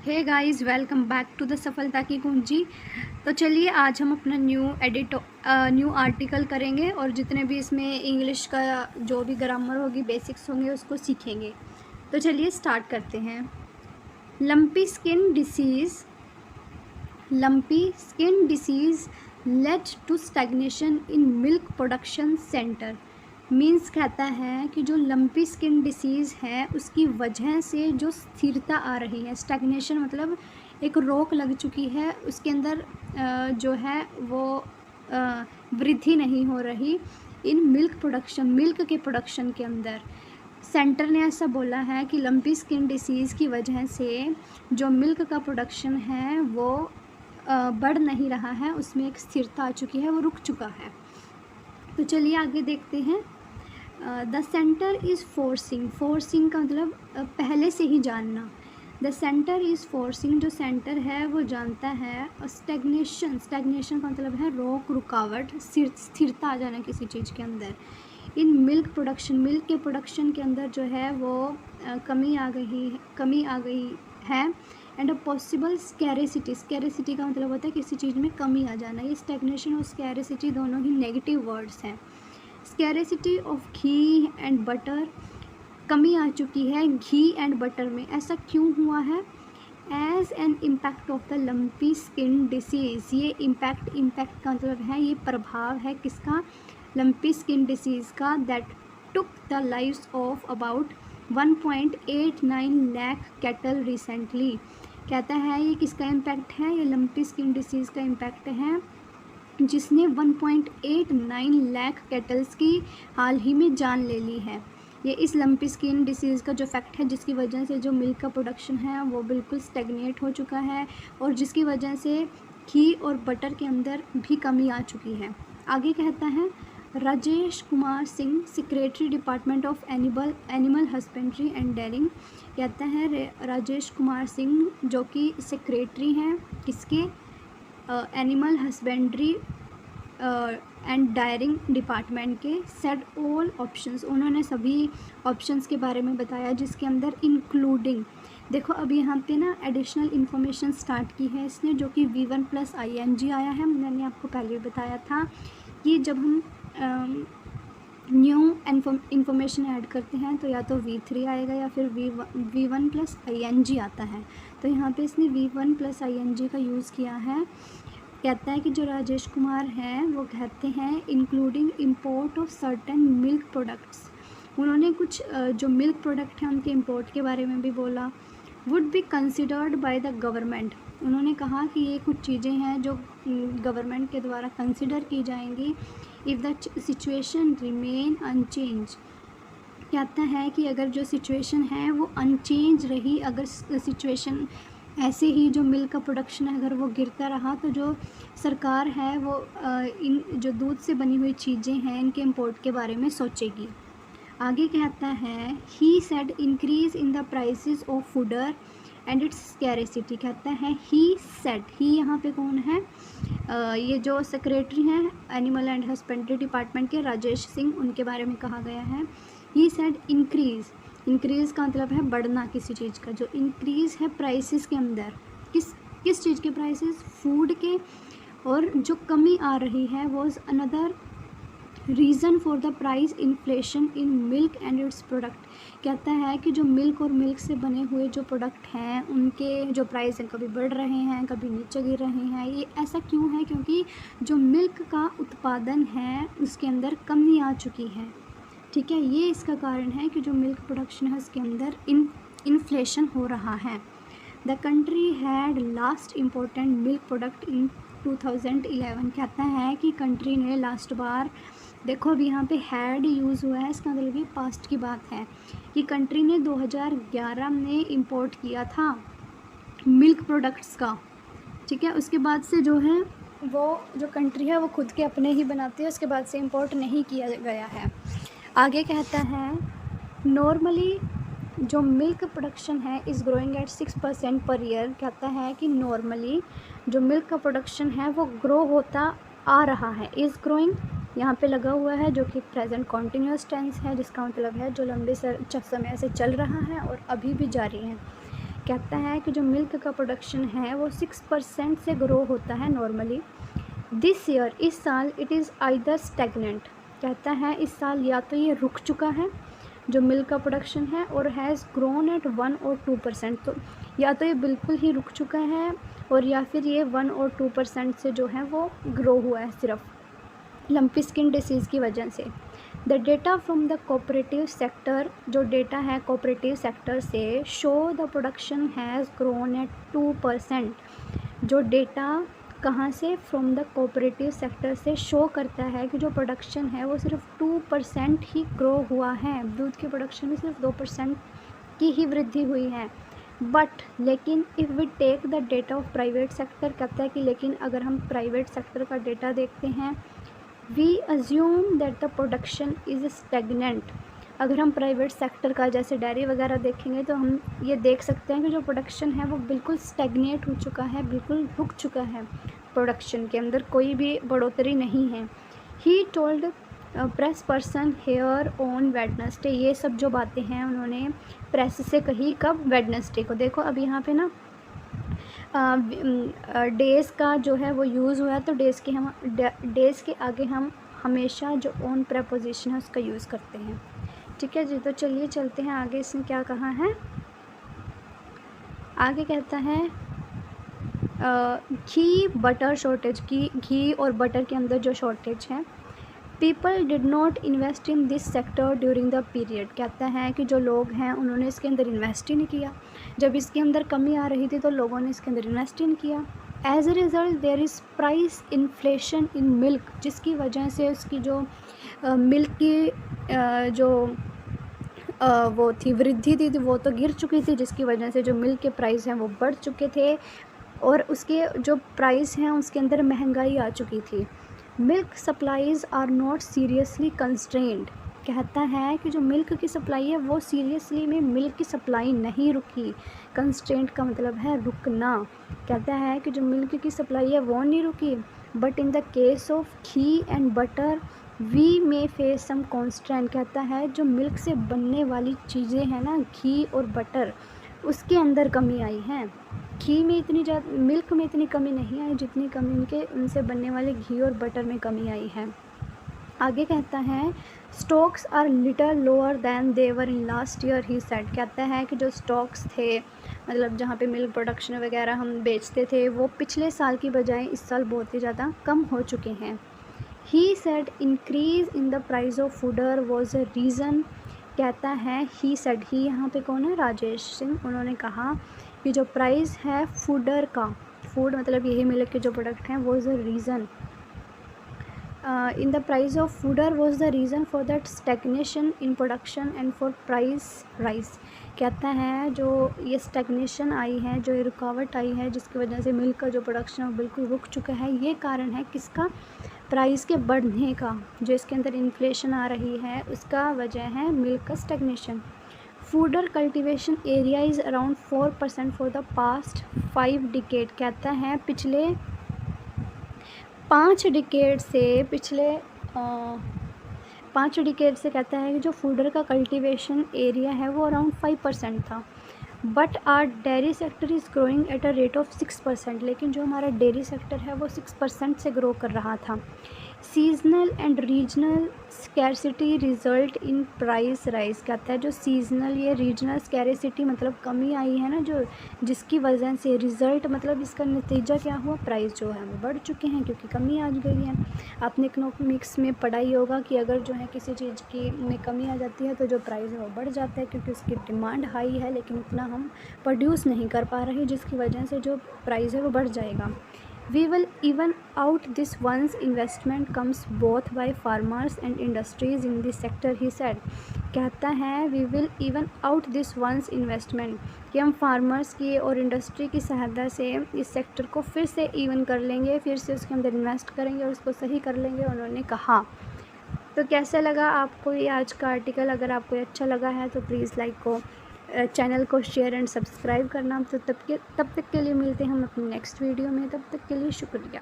Hey guys, welcome back to the सफलता की कुंजी। तो चलिए आज हम अपना न्यू आर्टिकल करेंगे और जितने भी इसमें इंग्लिश का जो भी ग्रामर होगी, बेसिक्स होंगे, उसको सीखेंगे। तो चलिए स्टार्ट करते हैं। Lumpy skin disease led to stagnation in milk production center. Means कहता है कि जो लंपी स्किन डिसीज़ है उसकी वजह से जो स्थिरता आ रही है, स्टैग्नेशन मतलब एक रोक लग चुकी है, उसके अंदर जो है वो वृद्धि नहीं हो रही इन मिल्क के प्रोडक्शन के अंदर। सेंटर ने ऐसा बोला है कि लंपी स्किन डिसीज़ की वजह से जो मिल्क का प्रोडक्शन है वो बढ़ नहीं रहा है, उसमें एक स्थिरता आ चुकी है, वो रुक चुका है। तो चलिए आगे देखते हैं। द सेंटर इज़ फोर्सिंग का मतलब पहले से ही जानना। द सेंटर इज़ फोर्सिंग, जो सेंटर है वो जानता है। स्टैग्नेशन का मतलब है रोक, रुकावट, स्थिरता आ जाना किसी चीज़ के अंदर। इन मिल्क के प्रोडक्शन के अंदर जो है वो कमी आ गई है। एंड अ पॉसिबल स्कैरेसिटी का मतलब होता है किसी चीज़ में कमी आ जाना। ये स्टैग्नेशन और स्कैरेसिटी दोनों ही नेगेटिव वर्ड्स हैं। स्कैरेसिटी ऑफ घी एंड बटर, कमी आ चुकी है घी एंड बटर में। ऐसा क्यों हुआ है? As an impact of the lumpy skin disease, ये इम्पैक्ट का मतलब है ये प्रभाव है किसका? लंपी स्किन डिसीज़ का। That took the lives of about 1.89 lakh cattle recently. कहता है ये किसका इम्पैक्ट है? ये लंपी स्किन डिसीज़ का इम्पैक्ट है जिसने 1.89 लाख कैटल्स की हाल ही में जान ले ली है। ये इस लंपी स्किन डिसीज़ का जो फैक्ट है जिसकी वजह से जो मिल्क का प्रोडक्शन है वो बिल्कुल स्टैग्नेट हो चुका है और जिसकी वजह से घी और बटर के अंदर भी कमी आ चुकी है। आगे कहता है Rajesh Kumar Singh, secretary department of animal husbandry and dairying. कहता है राजेश कुमार सिंह जो कि सेक्रेटरी हैं किसके? Animal husbandry and daring department के। सेड ऑल ऑप्शंस, उन्होंने सभी ऑप्शंस के बारे में बताया जिसके अंदर इंक्लूडिंग, देखो अब यहाँ पे ना एडिशनल इन्फॉर्मेशन स्टार्ट की है इसने, जो कि V1 + ING आया है। मैंने आपको पहले बताया था कि जब हम न्यू इन्फॉर्मेशन ऐड करते हैं तो या तो V3 आएगा या फिर V1 + ING आता है। तो यहाँ पे इसने V1 + ING का यूज़ किया है। कहता है कि जो राजेश कुमार हैं वो कहते हैं including import of certain milk products, उन्होंने कुछ जो मिल्क प्रोडक्ट हैं उनके इम्पोर्ट के बारे में भी बोला। Would be considered by the government, उन्होंने कहा कि ये कुछ चीज़ें हैं जो गवर्नमेंट के द्वारा कंसिडर की जाएंगी if the situation remain unchanged. कहता है कि अगर जो सिचुएशन है वो अनचेंज रही, अगर सिचुएशन ऐसे ही जो मिल्क का प्रोडक्शन है अगर वो गिरता रहा तो जो सरकार है वो इन जो दूध से बनी हुई चीज़ें हैं इनके इम्पोर्ट के बारे में सोचेगी। आगे कहता है he said increase in the prices of fodder and its scarcity. कहता है ही सेड, ही यहाँ पे कौन है? ये जो सेक्रेटरी हैं एनिमल एंड हस्बेंड्री डिपार्टमेंट के राजेश सिंह, उनके बारे में कहा गया है। ही सेड इंक्रीज़ का मतलब है बढ़ना किसी चीज़ का। जो इंक्रीज़ है प्राइसेस के अंदर, किस चीज़ के प्राइसेस? फूड के। और जो कमी आ रही है was another reason for the price inflation in milk and it's product. कहता है कि जो मिल्क और मिल्क से बने हुए जो प्रोडक्ट हैं उनके जो प्राइस हैं कभी बढ़ रहे हैं कभी नीचे गिर रहे हैं। ये ऐसा क्यों है? क्योंकि जो मिल्क का उत्पादन है उसके अंदर कमी आ चुकी है। ठीक है, ये इसका कारण है कि जो मिल्क प्रोडक्शन है उसके अंदर इन्फ्लेशन हो रहा है। The country had last important milk product in 2011। कहता है कि कंट्री ने लास्ट बार, देखो अभी यहाँ पे हैड यूज़ हुआ है, इसका मतलब ये पास्ट की बात है कि कंट्री ने 2011 में इंपोर्ट किया था मिल्क प्रोडक्ट्स का। ठीक है, उसके बाद से जो है वो जो कंट्री है वो खुद के अपने ही बनाती है, उसके बाद से इंपोर्ट नहीं किया गया है। आगे कहता है नॉर्मली जो मिल्क प्रोडक्शन है is growing eight 6% per year. कहता है कि नॉर्मली जो मिल्क का प्रोडक्शन है वो ग्रो होता आ रहा है। इज़ ग्रोइंग यहाँ पे लगा हुआ है जो कि प्रेजेंट कॉन्टीन्यूअस टेंस है, जिसका मतलब है जो लंबे समय से चल रहा है और अभी भी जारी है। कहता है कि जो मिल्क का प्रोडक्शन है वो 6% से ग्रो होता है नॉर्मली। दिस ईयर, इस साल, इट इज़ आइदर स्टेगनेंट, कहता है इस साल या तो ये रुक चुका है जो मिल्क का प्रोडक्शन है, और हैज़ ग्रोन एट 1 और 2%, तो या तो ये बिल्कुल ही रुक चुका है और या फिर ये 1 और 2% से जो है वो ग्रो हुआ है सिर्फ लंपी स्किन डिसीज़ की वजह से। The data from the cooperative sector, जो डेटा है कोऑपरेटिव सेक्टर से, show the production has grown at 2%। जो डेटा कहाँ से, फ्रॉम द कोऑपरेटिव सेक्टर से शो करता है कि जो प्रोडक्शन है वो सिर्फ 2% ही ग्रो हुआ है, दूध के प्रोडक्शन में सिर्फ 2% की ही वृद्धि हुई है। बट लेकिन if we take the data of private sector, कहता है कि लेकिन अगर हम प्राइवेट सेक्टर का डेटा देखते हैं, we assume that the production is stagnant. अगर हम प्राइवेट सेक्टर का जैसे डेयरी वगैरह देखेंगे तो हम ये देख सकते हैं कि जो प्रोडक्शन है वो बिल्कुल स्टेगनेट हो चुका है, बिल्कुल रुक चुका है, प्रोडक्शन के अंदर कोई भी बढ़ोतरी नहीं है। He told press person here on Wednesday, ये सब जो बातें हैं उन्होंने प्रेस से कही, कब, वेडनेसडे को। देखो अब यहाँ पे ना डेज़ का जो है वो यूज़ हुआ है, तो डेज़ के आगे हम हमेशा जो ऑन प्रेपोजिशन है उसका यूज़ करते हैं। ठीक है जी, तो चलिए चलते हैं आगे। इसने क्या कहा है, आगे कहता है घी बटर शॉर्टेज, घी और बटर के अंदर जो शॉर्टेज है। People did not invest in this sector during the period, कहता है कि जो लोग हैं उन्होंने इसके अंदर इन्वेस्ट ही नहीं किया, जब इसके अंदर कमी आ रही थी तो लोगों ने इसके अंदर इन्वेस्ट ही नहीं किया। As a result there is price inflation in milk, जिसकी वजह से उसकी जो मिल्क की जो वो थी वृद्धि थी वो तो गिर चुकी थी, जिसकी वजह से जो मिल्क के प्राइस हैं वो बढ़ चुके थे और उसके जो प्राइस हैं उसके अंदर महंगाई आ चुकी थी। Milk supplies are not seriously constrained, कहता है कि जो मिल्क की सप्लाई है वो सीरियसली में मिल्क की सप्लाई नहीं रुकी। कंस्ट्रेंट का मतलब है रुकना, कहता है कि जो मिल्क की सप्लाई है वो नहीं रुकी, but in the case of ghee and butter we may face some constraint, कहता है जो मिल्क से बनने वाली चीज़ें हैं ना, घी और बटर, उसके अंदर कमी आई है। घी में इतनी ज़्यादा, मिल्क में इतनी कमी नहीं आई जितनी कमी उनसे बनने वाले घी और बटर में कमी आई है। आगे कहता है stocks are little lower than they were in last year, he said, कहता है कि जो स्टॉक्स थे, मतलब जहाँ पे मिल्क प्रोडक्शन वगैरह हम बेचते थे, वो पिछले साल की बजाय इस साल बहुत ही ज़्यादा कम हो चुके हैं। ही said increase in the price of fodder was a reason, कहता है ही सेड, ही यहाँ पे कौन है, राजेश सिंह, उन्होंने कहा कि जो प्राइस है फूडर का, फूड मतलब यही मिल्क के जो प्रोडक्ट हैं, was a reason in the price of fodder was the reason for that stagnation in production and for price rise, कहता है जो ये स्टैग्नेशन आई है, जो ये रुकावट आई है जिसकी वजह से मिल्क का जो प्रोडक्शन है वो बिल्कुल रुक चुका है, ये कारण है किसका, प्राइस के बढ़ने का, जो इसके अंदर इन्फ्लेशन आ रही है उसका वजह है मिल्क का stagnation. Fodder cultivation area is around 4% for the past 5 decade, कहता है पिछले 5 डिकेड से, पिछले 5 डिकेड से कहता है कि जो फूडर का कल्टीवेशन एरिया है वो अराउंड 5% था। But our dairy sector is growing at a rate of 6%, लेकिन जो हमारा डेयरी सेक्टर है वो 6% से ग्रो कर रहा था। Seasonal and regional scarcity result in price rise, कहता है जो सीजनल ये रीजनल स्कैरसिटी मतलब कमी आई है ना, जो जिसकी वजह से रिज़ल्ट मतलब इसका नतीजा क्या हुआ, प्राइस जो है वो बढ़ चुके हैं क्योंकि कमी आ गई है। आपने इकोनॉमिक्स में पढ़ा ही होगा कि अगर जो है किसी चीज़ की में कमी आ जाती है तो जो प्राइस है वो बढ़ जाता है क्योंकि उसकी डिमांड हाई है लेकिन उतना हम प्रोड्यूस नहीं कर पा रहे, जिसकी वजह से जो प्राइस है वो बढ़ जाएगा। We will even out this once investment comes both by farmers and industries in this sector, he said, कहता है we will even out this once investment, कि हम फार्मर्स की और इंडस्ट्री की सहायता से इस सेक्टर को फिर से इवन कर लेंगे, फिर से उसके अंदर इन्वेस्ट करेंगे और उसको सही कर लेंगे, उन्होंने कहा। तो कैसा लगा आपको ये आज का आर्टिकल? अगर आपको अच्छा लगा है तो प्लीज़ लाइक को चैनल को शेयर एंड सब्सक्राइब करना। तो तब तक के लिए मिलते हैं हम अपनी नेक्स्ट वीडियो में, तब तक के लिए शुक्रिया।